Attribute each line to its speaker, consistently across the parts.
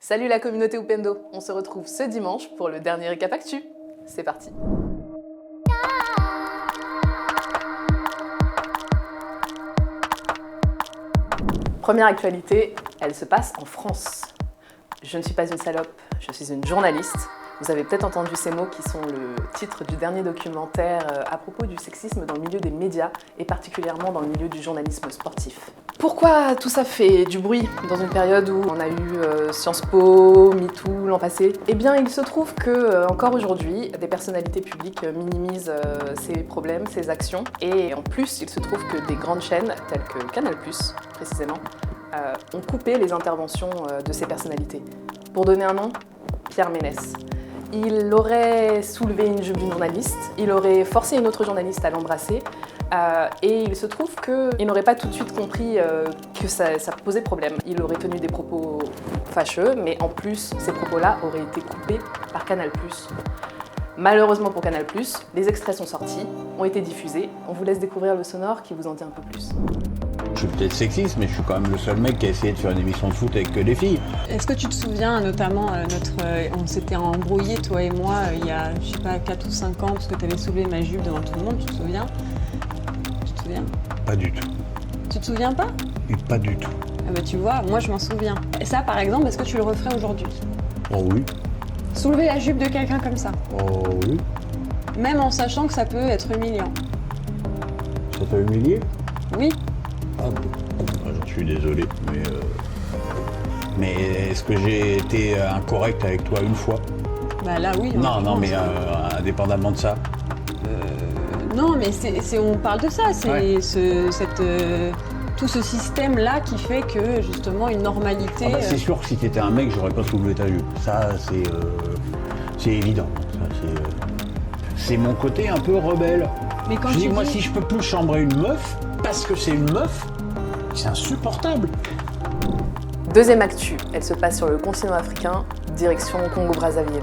Speaker 1: Salut la communauté Upendo, on se retrouve ce dimanche pour le dernier récap actu. C'est parti. Première actualité, elle se passe en France. Je ne suis pas une salope, je suis une journaliste. Vous avez peut-être entendu ces mots qui sont le titre du dernier documentaire à propos du sexisme dans le milieu des médias et particulièrement dans le milieu du journalisme sportif. Pourquoi tout ça fait du bruit dans une période où on a eu Sciences Po, MeToo l'an passé? Eh bien, il se trouve que encore aujourd'hui, des personnalités publiques minimisent ces problèmes, ces actions. Et en plus, il se trouve que des grandes chaînes, telles que Canal+, précisément, ont coupé les interventions de ces personnalités. Pour donner un nom, Pierre Ménès. Il aurait soulevé une jupe d'une journaliste, il aurait forcé une autre journaliste à l'embrasser, et il se trouve qu'il n'aurait pas tout de suite compris que ça posait problème. Il aurait tenu des propos fâcheux, mais en plus, ces propos-là auraient été coupés par Canal+. Malheureusement pour Canal+, les extraits sont sortis, ont été diffusés. On vous laisse découvrir le sonore qui vous en dit un peu plus.
Speaker 2: Je suis peut-être sexiste, mais je suis quand même le seul mec qui a essayé de faire une émission de foot avec que des filles.
Speaker 3: Est-ce que tu te souviens notamment, on s'était embrouillé toi et moi il y a, je sais pas, 4 ou 5 ans parce que tu avais soulevé ma jupe devant tout le monde, tu te souviens? Tu te souviens?
Speaker 2: Pas du tout.
Speaker 3: Tu te souviens pas?
Speaker 2: Et pas du tout.
Speaker 3: Ah bah tu vois, moi je m'en souviens. Et ça par exemple, est-ce que tu le referais aujourd'hui?
Speaker 2: Oh oui.
Speaker 3: Soulever la jupe de quelqu'un comme ça?
Speaker 2: Oh oui.
Speaker 3: Même en sachant que ça peut être humiliant?
Speaker 2: Ça t'a humilié?
Speaker 3: Oui.
Speaker 2: Ah bon. J'en suis désolé, mais est-ce que j'ai été incorrect avec toi une fois?
Speaker 3: Bah là oui.
Speaker 2: Non, mais indépendamment de ça.
Speaker 3: Non, mais on parle de ça, c'est
Speaker 2: Ouais.
Speaker 3: tout ce système-là qui fait que justement une normalité.
Speaker 2: Ah bah, c'est sûr que si t'étais un mec, j'aurais pas soulevé ta jupe. Ça, c'est évident. Ça, c'est mon côté un peu rebelle.
Speaker 3: Mais quand
Speaker 2: Je
Speaker 3: tu
Speaker 2: dis, moi,
Speaker 3: dis-
Speaker 2: si je peux plus chambrer une meuf, parce que c'est une meuf, c'est insupportable.
Speaker 1: Deuxième actu, elle se passe sur le continent africain, direction Congo-Brazzaville.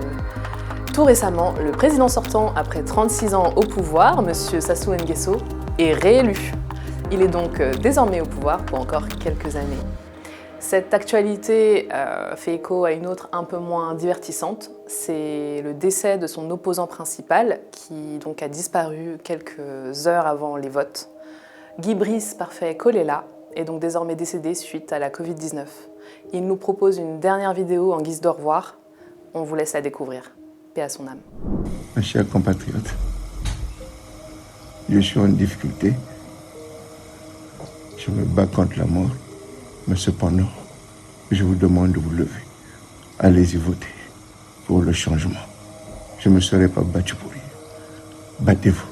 Speaker 1: Tout récemment, le président sortant, après 36 ans au pouvoir, M. Sassou Nguesso, est réélu. Il est donc désormais au pouvoir pour encore quelques années. Cette actualité fait écho à une autre un peu moins divertissante. C'est le décès de son opposant principal, qui donc a disparu quelques heures avant les votes. Guy Brice Parfait Kolela est donc désormais décédé suite à la Covid-19. Il nous propose une dernière vidéo en guise d'au revoir. On vous laisse la découvrir. Paix à son âme.
Speaker 4: Mes chers compatriotes, je suis en difficulté. Je me bats contre la mort, mais cependant, je vous demande de vous lever. Allez-y voter pour le changement. Je ne me serai pas battu pour rien. Battez-vous.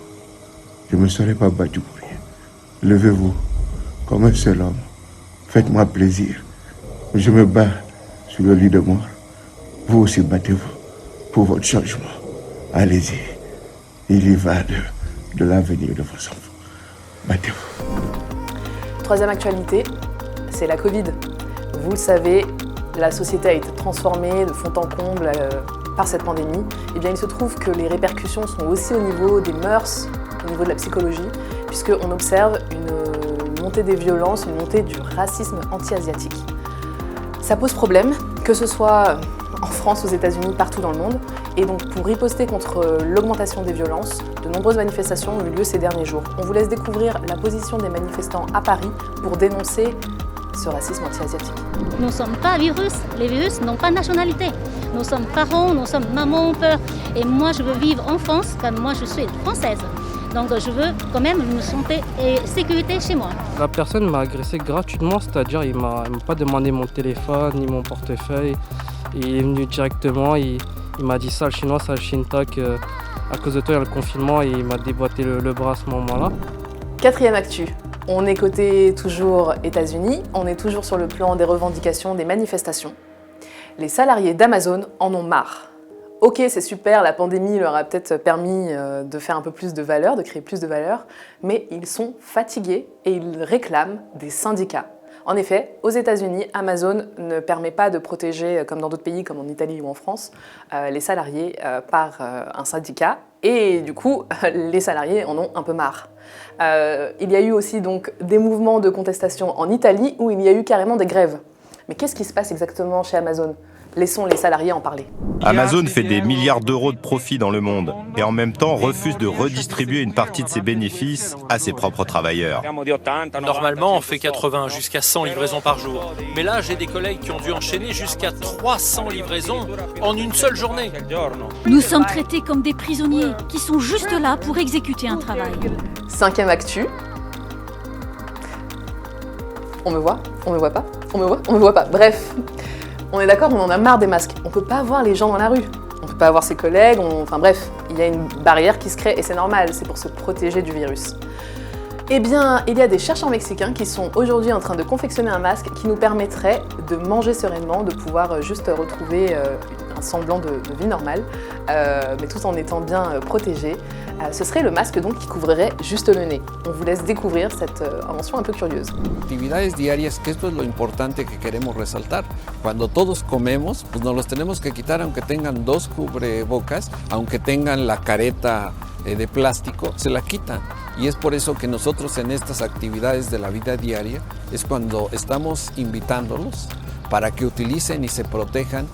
Speaker 4: Je ne me serai pas battu pour rien. Levez-vous comme un seul homme. Faites-moi plaisir. Je me bats sur le lit de mort. Vous aussi battez-vous pour votre changement. Allez-y. Il y va de l'avenir de vos enfants. Battez-vous.
Speaker 1: Troisième actualité, c'est la Covid. Vous le savez, la société a été transformée de fond en comble par cette pandémie. Et bien, il se trouve que les répercussions sont aussi au niveau des mœurs, au niveau de la psychologie, puisqu'on observe une montée des violences, une montée du racisme anti-asiatique. Ça pose problème, que ce soit en France, aux États-Unis, partout dans le monde. Et donc, pour riposter contre l'augmentation des violences, de nombreuses manifestations ont eu lieu ces derniers jours. On vous laisse découvrir la position des manifestants à Paris pour dénoncer ce racisme anti-asiatique.
Speaker 5: Nous ne sommes pas virus, les virus n'ont pas de nationalité. Nous sommes parents, nous sommes maman, père. Et moi, je veux vivre en France, car moi, je suis française. Donc, je veux quand même une santé et sécurité chez moi.
Speaker 6: La personne m'a agressé gratuitement, c'est-à-dire il m'a pas demandé mon téléphone ni mon portefeuille. Il est venu directement, il m'a dit sale chinois, sale chintoc, à cause de toi il y a le confinement et il m'a déboîté le bras à ce moment-là.
Speaker 1: Quatrième actu. On est côté toujours États-Unis, on est toujours sur le plan des revendications, des manifestations. Les salariés d'Amazon en ont marre. Ok, c'est super, la pandémie leur a peut-être permis de faire un peu plus de valeur, de créer plus de valeur, mais ils sont fatigués et ils réclament des syndicats. En effet, aux États-Unis, Amazon ne permet pas de protéger, comme dans d'autres pays, comme en Italie ou en France, les salariés par un syndicat. Et du coup, les salariés en ont un peu marre. Il y a eu aussi donc des mouvements de contestation en Italie où il y a eu carrément des grèves. Mais qu'est-ce qui se passe exactement chez Amazon ? Laissons les salariés en parler.
Speaker 7: Amazon fait des milliards d'euros de profits dans le monde et en même temps refuse de redistribuer une partie de ses bénéfices à ses propres travailleurs.
Speaker 8: Normalement, on fait 80 jusqu'à 100 livraisons par jour. Mais là, j'ai des collègues qui ont dû enchaîner jusqu'à 300 livraisons en une seule journée.
Speaker 9: Nous sommes traités comme des prisonniers qui sont juste là pour exécuter un travail.
Speaker 1: 5e actu. On me voit? On me voit pas? On me voit? On me voit pas. Bref, on est d'accord, on en a marre des masques. On peut pas voir les gens dans la rue. On peut pas voir ses collègues. Enfin bref, il y a une barrière qui se crée et c'est normal, c'est pour se protéger du virus. Eh bien, il y a des chercheurs mexicains qui sont aujourd'hui en train de confectionner un masque qui nous permettrait de manger sereinement, de pouvoir juste retrouver un semblant de vie normale, mais tout en étant bien protégé. Ce serait le masque donc qui couvrirait juste le nez. On vous laisse découvrir cette invention un peu curieuse.
Speaker 10: Actividades diarias, que esto es lo importante que queremos resaltar. Cuando todos comemos, pues nos los tenemos que quitar aunque tengan 2 cubrebocas, aunque tengan la careta de plástico, se la quitan. Y es por eso que nosotros en estas actividades de la vida diaria es cuando estamos invitándolos para que utilicen y se protejan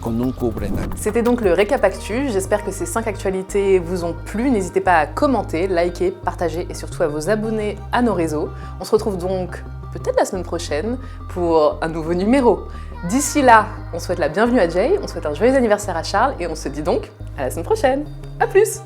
Speaker 10: con un cubre-nariz.
Speaker 1: C'était donc le récap actu. J'espère que ces 5 actualités vous ont plu. N'hésitez pas à commenter, liker, partager et surtout à vous abonner à nos réseaux. On se retrouve donc peut-être la semaine prochaine pour un nouveau numéro. D'ici là, on souhaite la bienvenue à Jay, on souhaite un joyeux anniversaire à Charles et on se dit donc à la semaine prochaine. À plus!